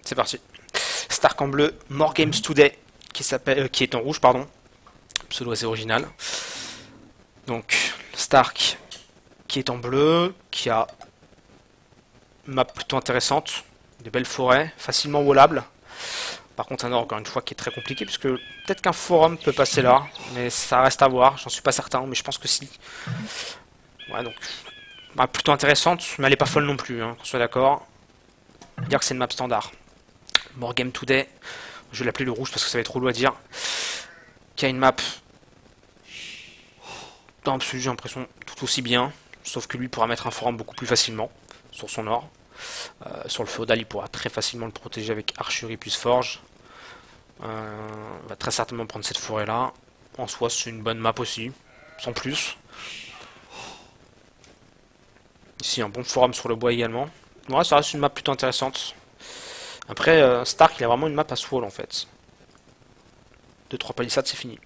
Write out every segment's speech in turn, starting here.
C'est parti. Stark en bleu, More Games Today, qui est en rouge, pardon. Pseudo assez original. Donc, Stark qui est en bleu, qui a une map plutôt intéressante, des belles forêts, facilement wallables. Par contre, un or, encore une fois, qui est très compliqué, puisque peut-être qu'un forum peut passer là, mais ça reste à voir, j'en suis pas certain, mais je pense que si. Ouais, donc, map plutôt intéressante, mais elle est pas folle non plus, hein, qu'on soit d'accord. Dire que c'est une map standard. More Game Today, je vais l'appeler le rouge parce que ça va être trop lourd à dire. Qui a une map, dans l'absolu, j'ai l'impression tout aussi bien, sauf que lui pourra mettre un forum beaucoup plus facilement sur son or. Sur le féodal, il pourra très facilement le protéger avec archerie plus forge. Il va très certainement prendre cette forêt là. En soi, c'est une bonne map aussi, sans plus. Ici, un bon forum sur le bois également. Ouais, ça reste une map plutôt intéressante. Après, Stark, il a vraiment une map à swall en fait. 2-3 palissades, c'est fini.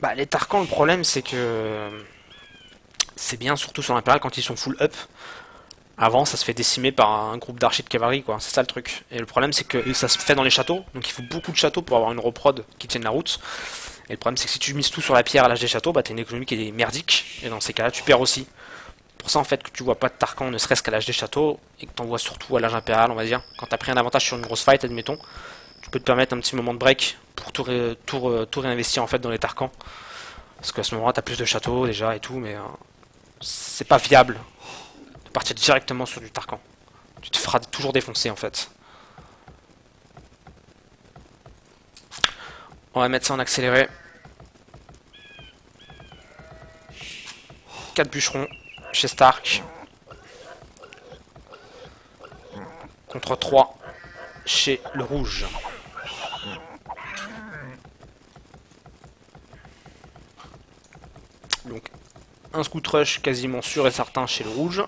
Bah, les Tarkans, le problème, c'est que c'est bien, surtout sur l'impérial, quand ils sont full up. Avant, ça se fait décimer par un groupe d'archers de cavalerie, quoi. C'est ça le truc. Et le problème, c'est que ça se fait dans les châteaux. Donc il faut beaucoup de châteaux pour avoir une reprod qui tienne la route. Et le problème, c'est que si tu mises tout sur la pierre à l'âge des châteaux, bah t'as une économie qui est merdique. Et dans ces cas-là, tu perds aussi. Pour ça, en fait, que tu vois pas de Tarkan ne serait-ce qu'à l'âge des châteaux. Et que t'en vois surtout à l'âge impérial, on va dire. Quand t'as pris un avantage sur une grosse fight, admettons. Tu peux te permettre un petit moment de break pour tout réinvestir en fait dans les Tarkans. Parce qu'à ce moment-là, t'as plus de châteaux déjà et tout, mais c'est pas viable de partir directement sur du Tarkan. Tu te feras toujours défoncer en fait. On va mettre ça en accéléré. 4 bûcherons chez Stark. Contre 3 chez le rouge. Donc un scout rush quasiment sûr et certain chez le rouge.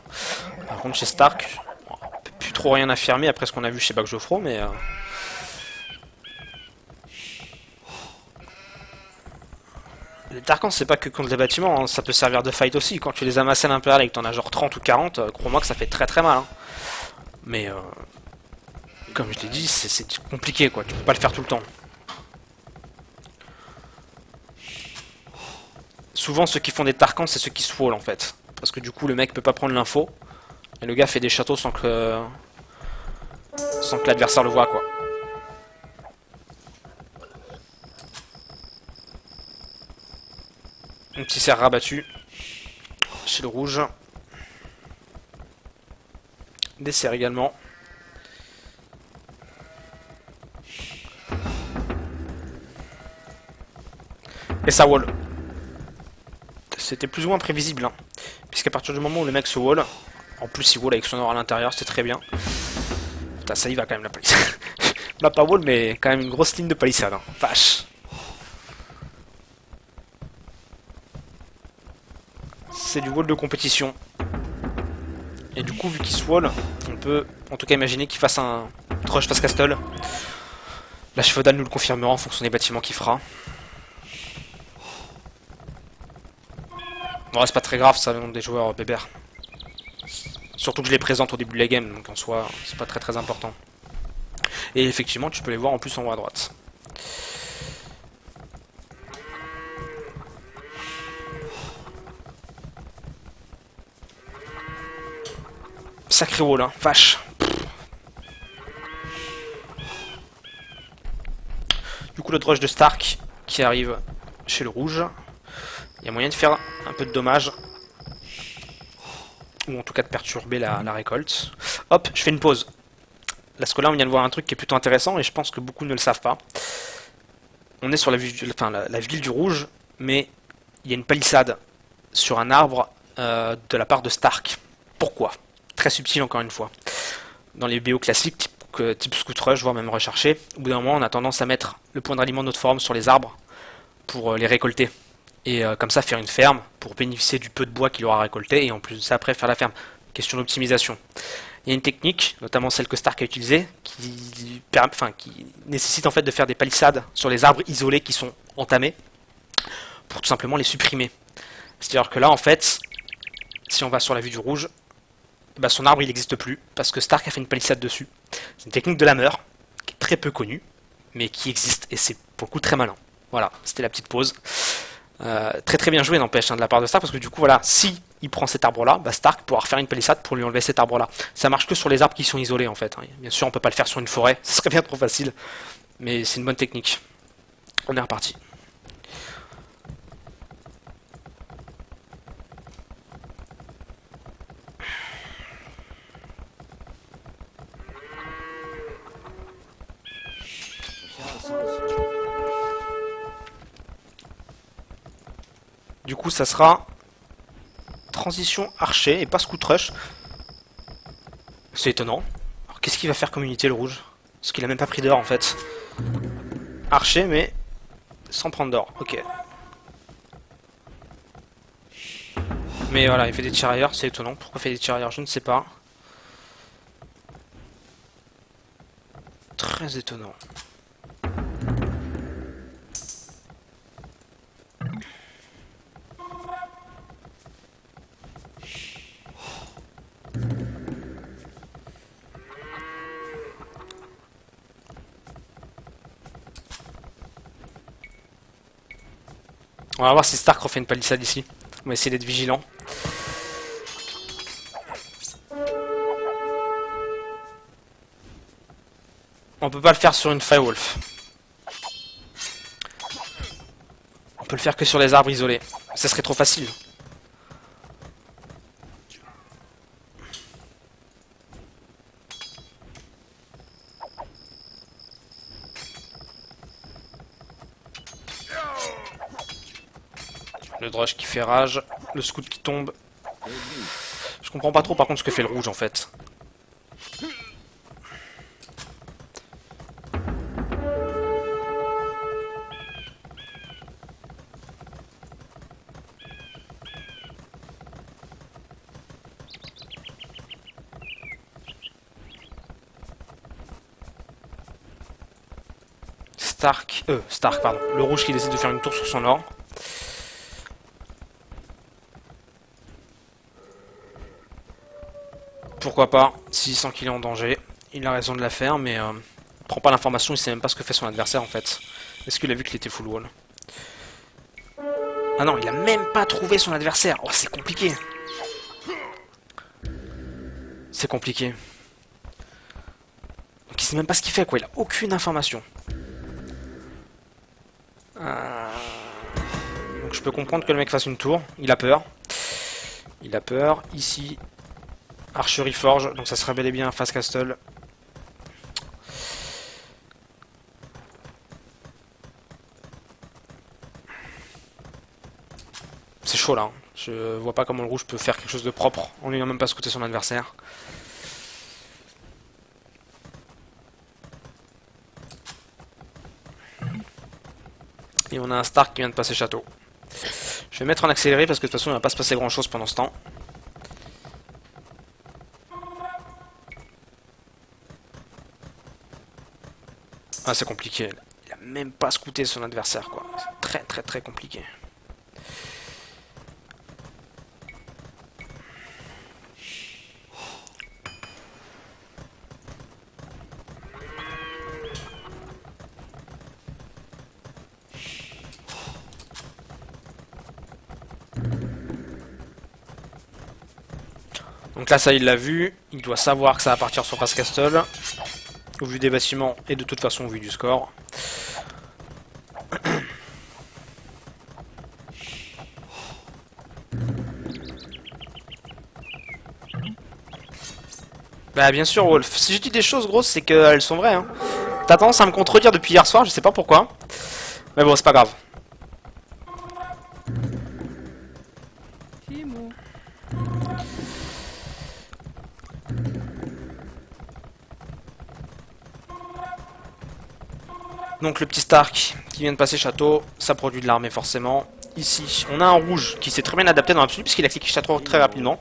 Par contre chez Stark, on peut plus trop rien affirmer après ce qu'on a vu chez Bakjofro, mais les Tarkans c'est pas que contre les bâtiments, hein, ça peut servir de fight aussi. Quand tu les amasses à l'impérial et que t'en as genre 30 ou 40, crois-moi que ça fait très très mal. Hein. Mais comme je l'ai dit, c'est compliqué quoi, tu peux pas le faire tout le temps. Souvent ceux qui font des Tarkans c'est ceux qui se wall en fait. Parce que du coup le mec peut pas prendre l'info. Et le gars fait des châteaux sans que l'adversaire le voit quoi. Un petit cerf rabattu chez le rouge. Des cerfs également. Et ça wall. C'était plus ou moins prévisible, hein. Puisqu'à partir du moment où le mec se wall, en plus il wall avec son or à l'intérieur, c'était très bien. Putain, ça y va quand même la palissade. Bah pas wall, mais quand même une grosse ligne de palissade, hein. Vache. C'est du wall de compétition. Et du coup, vu qu'il se wall, on peut en tout cas imaginer qu'il fasse un rush face castle. La feudal nous le confirmera en fonction des bâtiments qu'il fera. Bon, c'est pas très grave, ça, le nom des joueurs bébères. Surtout que je les présente au début de la game, donc en soi, c'est pas très très important. Et effectivement, tu peux les voir en plus en haut à droite. Sacré wall, hein, vache. Du coup, le rush de Stark qui arrive chez le rouge. Il y a moyen de faire un peu de dommages. Ou en tout cas de perturber la récolte. Hop, je fais une pause. Parce que là, on vient de voir un truc qui est plutôt intéressant et je pense que beaucoup ne le savent pas. On est sur la ville du rouge, mais il y a une palissade sur un arbre de la part de Stark. Pourquoi? Très subtil encore une fois. Dans les BO classiques, type scout rush, voire même recherché, au bout d'un moment, on a tendance à mettre le point de ralliement de notre forum sur les arbres pour les récolter. Et comme ça faire une ferme pour bénéficier du peu de bois qu'il aura récolté et en plus de ça après faire la ferme. Question d'optimisation. Il y a une technique, notamment celle que Stark a utilisée, qui nécessite en fait de faire des palissades sur les arbres isolés qui sont entamés pour tout simplement les supprimer. C'est-à-dire que là en fait, si on va sur la vue du rouge, bah, son arbre il n'existe plus, parce que Stark a fait une palissade dessus. C'est une technique de la meur, qui est très peu connue, mais qui existe, et c'est pour le coup très malin. Voilà, c'était la petite pause. Très très bien joué n'empêche hein, de la part de Stark, parce que du coup voilà, si il prend cet arbre là, bah, Stark pourra faire une palissade pour lui enlever cet arbre là. Ça marche que sur les arbres qui sont isolés en fait. Hein. Bien sûr on peut pas le faire sur une forêt, ce serait bien trop facile, mais c'est une bonne technique. On est reparti. Du coup, ça sera transition archer et pas scout rush. C'est étonnant. Alors, qu'est-ce qu'il va faire comme unité le rouge? Parce qu'il a même pas pris d'or en fait. Archer, mais sans prendre d'or. Ok. Mais voilà, il fait des tirailleurs, c'est étonnant. Pourquoi il fait des tirailleurs? Je ne sais pas. Très étonnant. On va voir si Stark refait une palissade ici. On va essayer d'être vigilant. On peut pas le faire sur une Firewolf. On peut le faire que sur les arbres isolés. Ça serait trop facile. Le drush qui fait rage, le scout qui tombe. Je comprends pas trop par contre ce que fait le rouge en fait. Stark, pardon. Le rouge qui décide de faire une tour sur son or. Pourquoi pas, s'il sent qu'il est en danger. Il a raison de la faire, mais il prend pas l'information, il sait même pas ce que fait son adversaire en fait. Est-ce qu'il a vu qu'il était full wall? Ah non, il a même pas trouvé son adversaire. Oh, c'est compliqué. C'est compliqué. Donc il sait même pas ce qu'il fait quoi, il a aucune information. Donc je peux comprendre que le mec fasse une tour, il a peur. Il a peur, ici, archerie forge, donc ça serait bel et bien un fast castle. C'est chaud là, hein. Je vois pas comment le rouge peut faire quelque chose de propre en n'ayant même pas scouté son adversaire. Et on a un Stark qui vient de passer château. Je vais mettre en accéléré parce que de toute façon il va pas se passer grand chose pendant ce temps. Ah c'est compliqué, il a même pas scouté son adversaire quoi. C'est très très très compliqué. Donc là ça il l'a vu, il doit savoir que ça va partir sur Fast Castle. Au vu des bâtiments et de toute façon au vu du score. Bah bien sûr Wolf, si je dis des choses grosses c'est qu'elles sont vraies hein. T'as tendance à me contredire depuis hier soir, je sais pas pourquoi. Mais bon c'est pas grave. Donc le petit Stark qui vient de passer château, ça produit de l'armée forcément. Ici, on a un rouge qui s'est très bien adapté dans l'absolu puisqu'il a cliqué château très rapidement.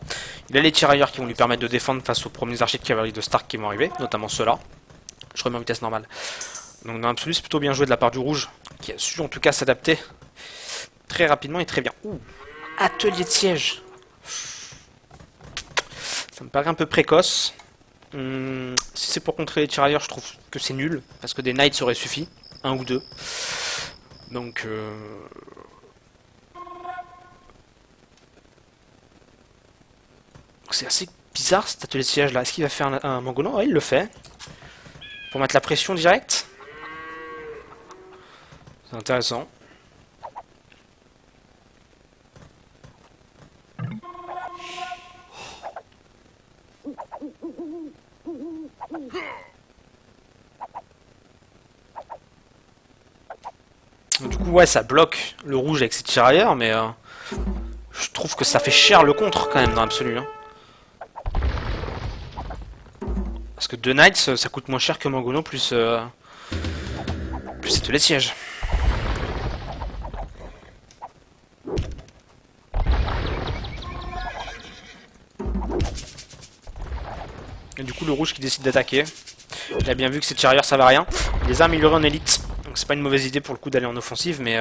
Il a les tirailleurs qui vont lui permettre de défendre face aux premiers archers de cavalerie de Stark qui vont arriver, notamment ceux-là. Je remets en vitesse normale. Donc dans l'absolu, c'est plutôt bien joué de la part du rouge, qui a su en tout cas s'adapter très rapidement et très bien. Ouh, atelier de siège. Ça me paraît un peu précoce. Si c'est pour contrer les tirailleurs, je trouve que c'est nul. Parce que des knights auraient suffi. Un ou deux. Donc... c'est assez bizarre cet atelier de siège là. Est-ce qu'il va faire un Mangono? Ouais, il le fait. Pour mettre la pression directe. C'est intéressant. Du coup, ouais, ça bloque le rouge avec ses tirailleurs, mais je trouve que ça fait cher le contre quand même dans l'absolu. Hein. Parce que 2 Knights, ça coûte moins cher que Mangono plus atelier de siège. Et du coup, le rouge qui décide d'attaquer. Il a bien vu que ses tirailleurs ça va rien. Il les a améliorés en élite. Donc c'est pas une mauvaise idée pour le coup d'aller en offensive, mais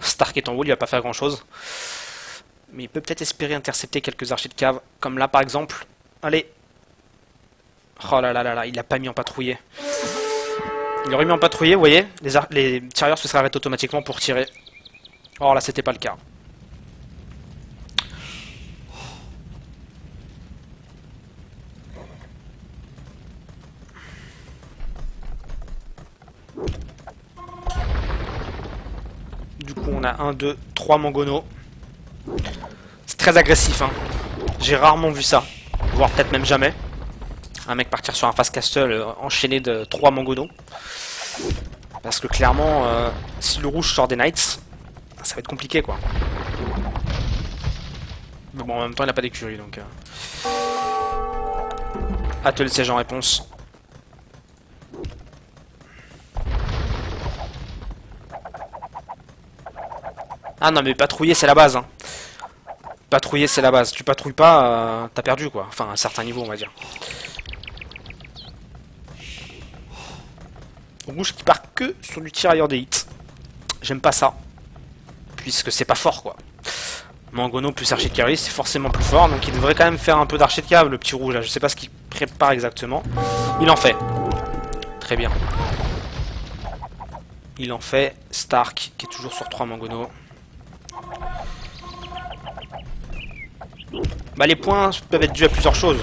Stark est en haut, il va pas faire grand chose. Mais il peut peut-être espérer intercepter quelques archers de cave, comme là par exemple. Allez. Oh là là là là, il l'a pas mis en patrouillé. Il aurait mis en patrouillé, vous voyez, les tirailleurs se seraient arrêtés automatiquement pour tirer. Or là c'était pas le cas. Du coup on a 1, 2, 3 Mangono. C'est très agressif hein. J'ai rarement vu ça. Voire peut-être même jamais. Un mec partir sur un fast castle enchaîné de 3 Mangono. Parce que clairement, si le rouge sort des knights, ça va être compliqué quoi. Mais bon en même temps il n'a pas d'écurie donc... Atelier de siège en réponse. Ah non mais patrouiller c'est la base hein. Patrouiller c'est la base. Tu patrouilles pas, t'as perdu quoi. Enfin à un certain niveau on va dire. Rouge qui part que sur du tirailleur des hits. J'aime pas ça. Puisque c'est pas fort quoi. Mangono plus archer de cavalerie c'est forcément plus fort. Donc il devrait quand même faire un peu d'archer de cave le petit rouge là. Je sais pas ce qu'il prépare exactement. Il en fait. Très bien. Il en fait. Stark qui est toujours sur 3 Mangono. Bah les points peuvent être dus à plusieurs choses.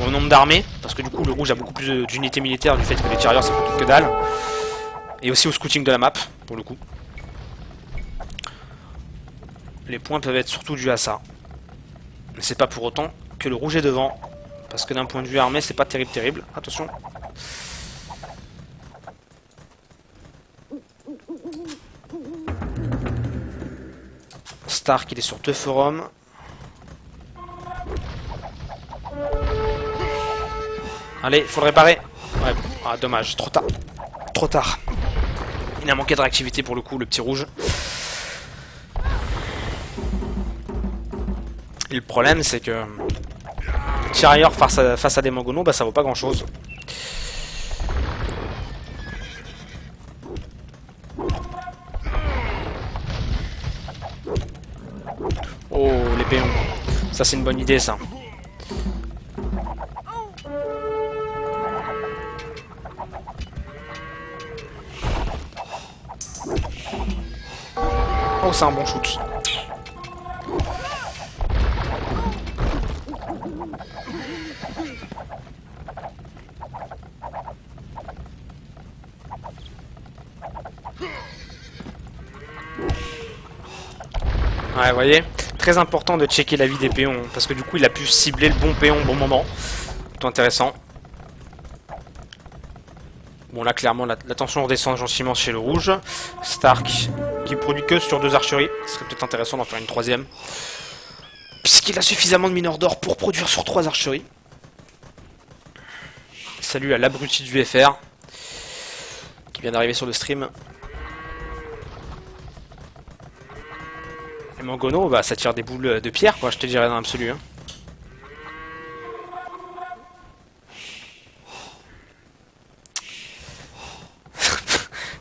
Au nombre d'armées, parce que du coup le rouge a beaucoup plus d'unités militaires du fait que les tirailleurs ça coûte que dalle. Et aussi au scouting de la map, pour le coup. Les points peuvent être surtout dus à ça. Mais c'est pas pour autant que le rouge est devant. Parce que d'un point de vue armé, c'est pas terrible. Attention. Stark il est sur 2 forums. Allez, faut le réparer. Ouais, ah, dommage, trop tard. Trop tard. Il a manqué de réactivité pour le coup, le petit rouge. Et le problème, c'est que... tirailleur face à des Mangono, bah ça vaut pas grand chose. Oh, les péons. Ça, c'est une bonne idée, ça. Oh, c'est un bon shoot. Ouais, vous voyez, très important de checker la vie des péons, parce que du coup il a pu cibler le bon péon au bon moment. Plutôt intéressant. Bon là clairement la tension redescend gentiment chez le rouge. Stark qui produit que sur 2 archeries. Ce serait peut-être intéressant d'en faire une 3ème. Puisqu'il a suffisamment de mineurs d'or pour produire sur 3 archeries. Salut à l'abruti du FR qui vient d'arriver sur le stream. Et Mangono, bah ça tire des boules de pierre quoi, je te dirais dans l'absolu. Hein.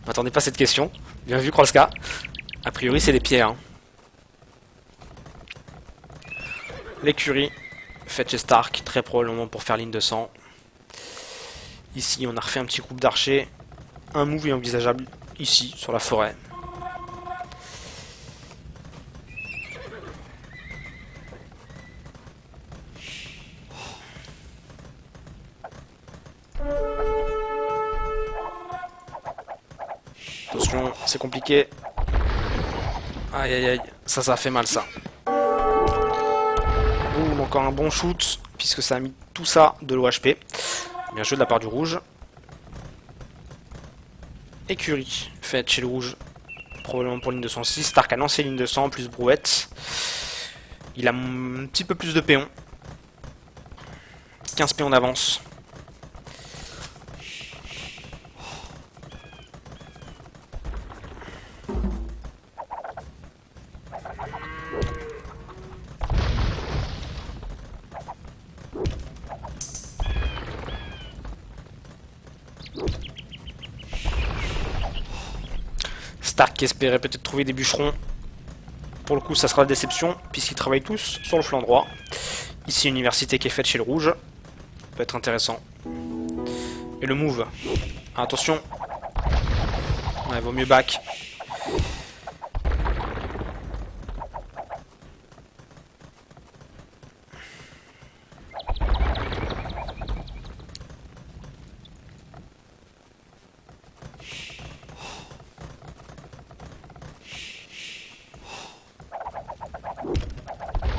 M'attendez pas à cette question. Bien vu Krolska. A priori c'est des pierres. Hein. L'écurie faite chez Stark, très probablement pour faire ligne de sang. Ici, on a refait un petit groupe d'archers. Un move est envisageable ici, sur la forêt. Attention, c'est compliqué. Aïe aïe aïe, ça fait mal ça. Ouh, encore un bon shoot, puisque ça a mis tout ça de l'OHP. Bien joué de la part du rouge. Écurie, faite chez le rouge, probablement pour ligne de 106. Stark a lancé ligne de 100, plus brouette. Il a un petit peu plus de péons. 15 péons d'avance. Stark espérait peut-être trouver des bûcherons. Pour le coup, ça sera la déception, puisqu'ils travaillent tous sur le flanc droit. Ici, une université qui est faite chez le rouge. Ça peut être intéressant. Et le move. Attention. Ouais, vaut mieux back.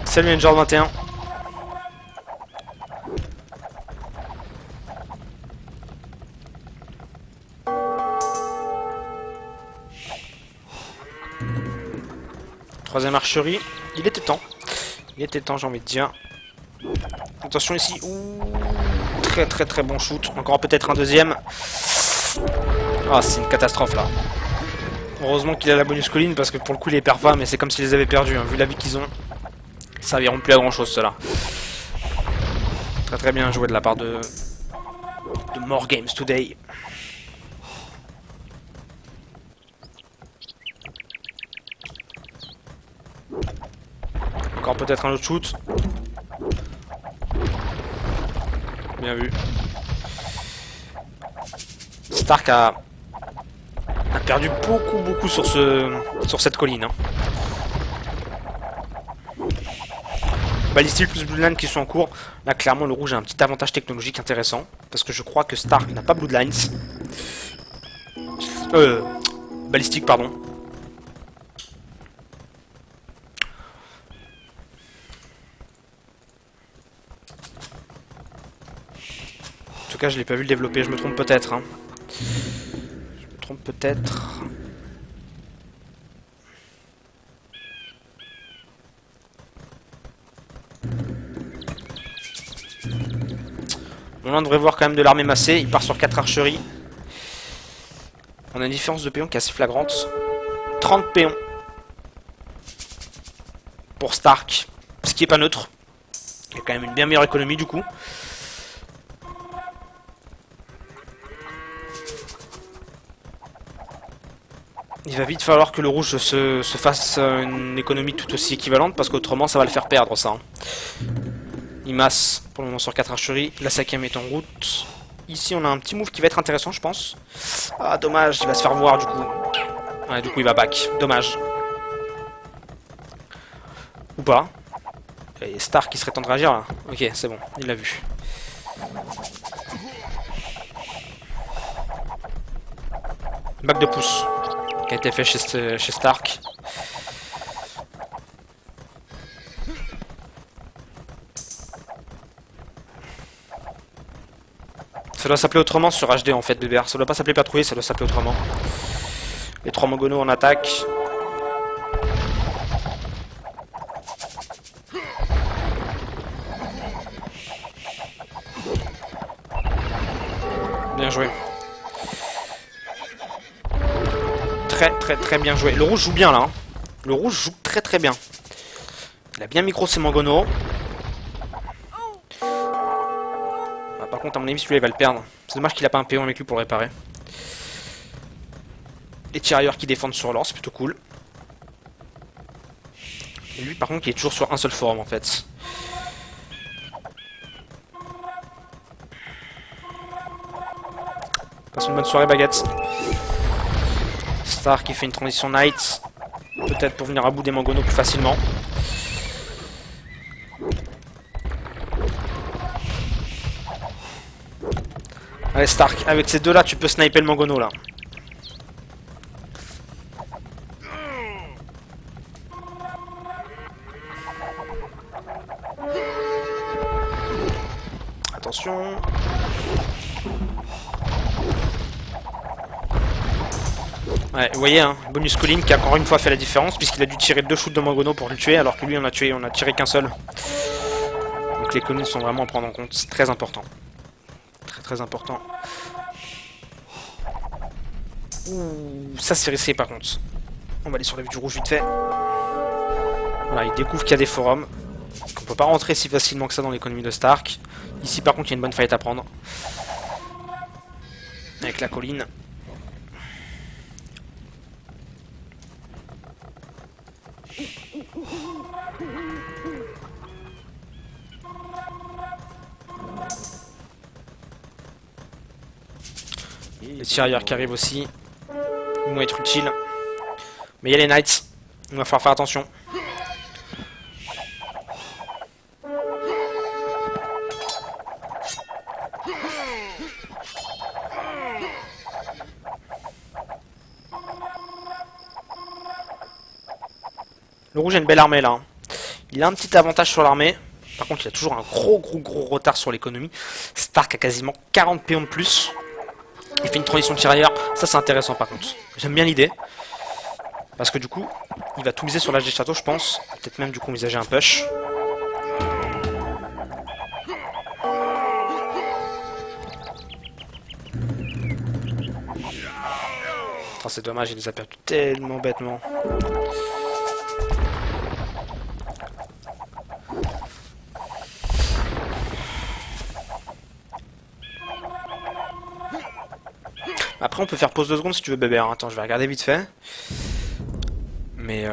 Salut Angel 21. Troisième archerie. Il était temps. Il était temps, j'ai envie de dire. Attention ici. Ouh, très bon shoot. Encore peut-être un deuxième. Ah, c'est une catastrophe là. Heureusement qu'il a la bonus colline parce que pour le coup il les perd pas, mais c'est comme s'ils les avaient perdus, hein, vu la vie qu'ils ont. Ça serviront plus à grand chose cela. Très bien joué de la part de More Games Today. Encore peut-être un autre shoot. Bien vu. Stark a perdu beaucoup sur cette colline. Hein. Ballistic plus Bloodline qui sont en cours. Là, clairement, le rouge a un petit avantage technologique intéressant. Parce que je crois que Stark n'a pas Bloodlines. Ballistic, pardon. En tout cas, je l'ai pas vu le développer. Je me trompe peut-être. Hein. Je me trompe peut-être. On devrait voir quand même de l'armée massée. Il part sur 4 archeries. On a une différence de péons qui est assez flagrante. 30 péons pour Stark. Ce qui est pas neutre. Il y a quand même une bien meilleure économie du coup. Il va vite falloir que le rouge se fasse une économie tout aussi équivalente. Parce qu'autrement ça va le faire perdre ça. Il masse pour le moment sur 4 archeries. La 5ème est en route. Ici, on a un petit move qui va être intéressant, je pense. Ah, dommage, il va se faire voir du coup. Ouais, du coup, il va back. Dommage. Ou pas. Et Stark qui serait temps de réagir là. Ok, c'est bon, il l'a vu. Back de pouce qui a été fait chez Stark. Ça doit s'appeler autrement sur HD en fait, BBR. Ça doit pas s'appeler patrouiller, ça doit s'appeler autrement. Les 3 mogonos en attaque. Bien joué. Très bien joué. Le rouge joue bien là. Hein. Le rouge joue très bien. Il a bien micro ses mogonos. Par contre, à mon avis, celui-là, il va le perdre. C'est dommage qu'il a pas un péon avec lui pour le réparer. Les tirailleurs qui défendent sur l'or, c'est plutôt cool. Et lui, par contre, il est toujours sur un seul forum, en fait. Passe une bonne soirée, Baguette. Star qui fait une transition Knight. Peut-être pour venir à bout des Mangono plus facilement. Allez, Stark, avec ces deux-là, tu peux sniper le Mangono, là. Attention. Ouais, vous voyez, hein, Bonus Colin qui a encore une fois fait la différence, puisqu'il a dû tirer 2 shoots de Mangono pour le tuer, alors que lui, on a tiré qu'un seul. Donc les Collins sont vraiment à prendre en compte, c'est très important. Très important. Ouh, ça c'est risqué par contre. On va aller sur la vue du rouge vite fait. Voilà, il découvre qu'il y a des forums. On peut pas rentrer si facilement que ça dans l'économie de Stark. Ici par contre il y a une bonne fight à prendre. Avec la colline. Les tirailleurs qui arrivent aussi. Ils vont être utiles. Mais il y a les Knights. Il va falloir faire attention. Le rouge a une belle armée là. Il a un petit avantage sur l'armée. Par contre il a toujours un gros retard sur l'économie. Stark a quasiment 40 péons de plus. Il fait une transition de tirailleur. Ça c'est intéressant par contre. J'aime bien l'idée. Parce que du coup, il va tout miser sur l'âge des châteaux je pense. Peut-être même du coup envisager un push. Oh, c'est dommage, il les a perdus tellement bêtement. Après on peut faire pause 2 secondes si tu veux bébé. Attends, je vais regarder vite fait. Mais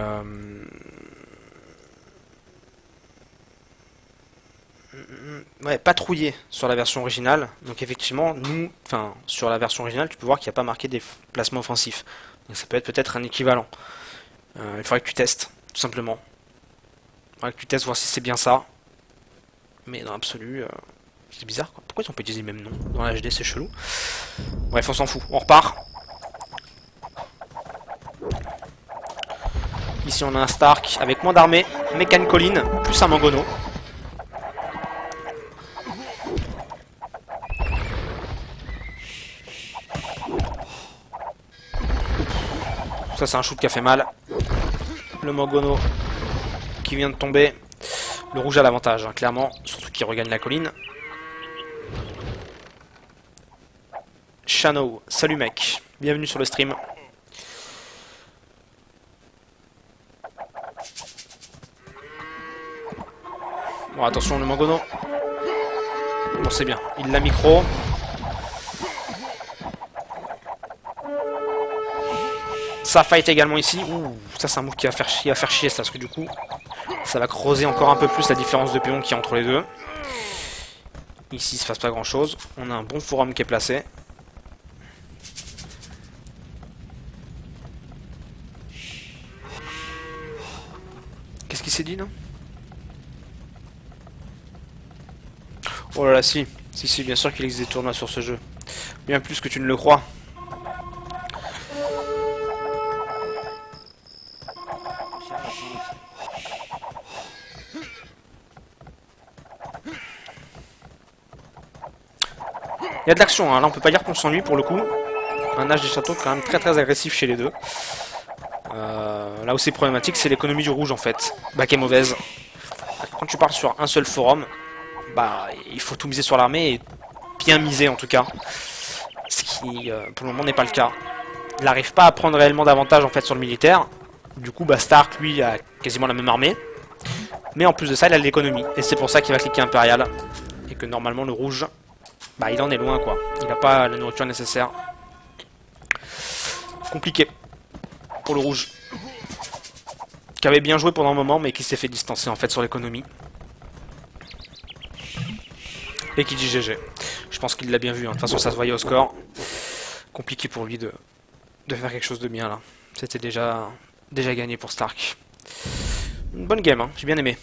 ouais, patrouiller sur la version originale. Donc effectivement, sur la version originale, tu peux voir qu'il n'y a pas marqué des placements offensifs. Donc ça peut être peut-être un équivalent. Il faudrait que tu testes, tout simplement. Il faudrait que tu testes, voir si c'est bien ça. Mais dans l'absolu, c'est bizarre quoi. Pourquoi ils ont pas utilisé le même nom dans la HD, c'est chelou. Bref, on s'en fout, on repart. Ici on a un Stark avec moins d'armée, Mécan Colline, plus un Mangono. Ça c'est un shoot qui a fait mal. Le Mangono qui vient de tomber. Le rouge a l'avantage, hein, clairement, surtout qu'il regagne la colline. Shano, salut mec, bienvenue sur le stream. Bon attention le Mangono. Bon c'est bien, il l'a micro. Ça fight également ici. Ouh, ça c'est un move qui va faire chier ça, parce que du coup ça va creuser encore un peu plus la différence de péon qu'il y a entre les deux. Ici il se passe pas grand chose. On a un bon forum qui est placé. Qu'est-ce qu'il s'est dit là? Oh là là, si, bien sûr qu'il existe des tournois sur ce jeu. Bien plus que tu ne le crois. Il y a de l'action, hein. Là on peut pas dire qu'on s'ennuie pour le coup. Un âge des châteaux quand même très agressif chez les deux. Là où c'est problématique, c'est l'économie du rouge en fait, bah, qui est mauvaise. Quand tu parles sur un seul forum, bah il faut tout miser sur l'armée, et bien miser en tout cas. Ce qui pour le moment n'est pas le cas. Il n'arrive pas à prendre réellement d'avantage en fait sur le militaire. Du coup bah Stark lui a quasiment la même armée. Mais en plus de ça il a l'économie. Et c'est pour ça qu'il va cliquer impérial. Et que normalement le rouge, bah il en est loin quoi. Il n'a pas la nourriture nécessaire. Compliqué pour le rouge. Qui avait bien joué pendant un moment mais qui s'est fait distancer en fait sur l'économie. Et qui dit GG. Je pense qu'il l'a bien vu, hein. De toute façon ça se voyait au score. Compliqué pour lui de faire quelque chose de bien là. C'était déjà gagné pour Stark. Une bonne game, hein, j'ai bien aimé.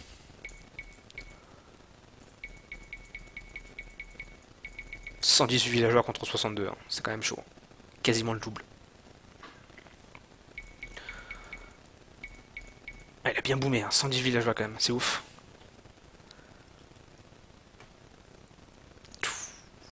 « 118 villageois contre 62, hein, c'est quand même chaud. Quasiment le double. Ah, il a bien boomé, hein, 110 villageois quand même, c'est ouf.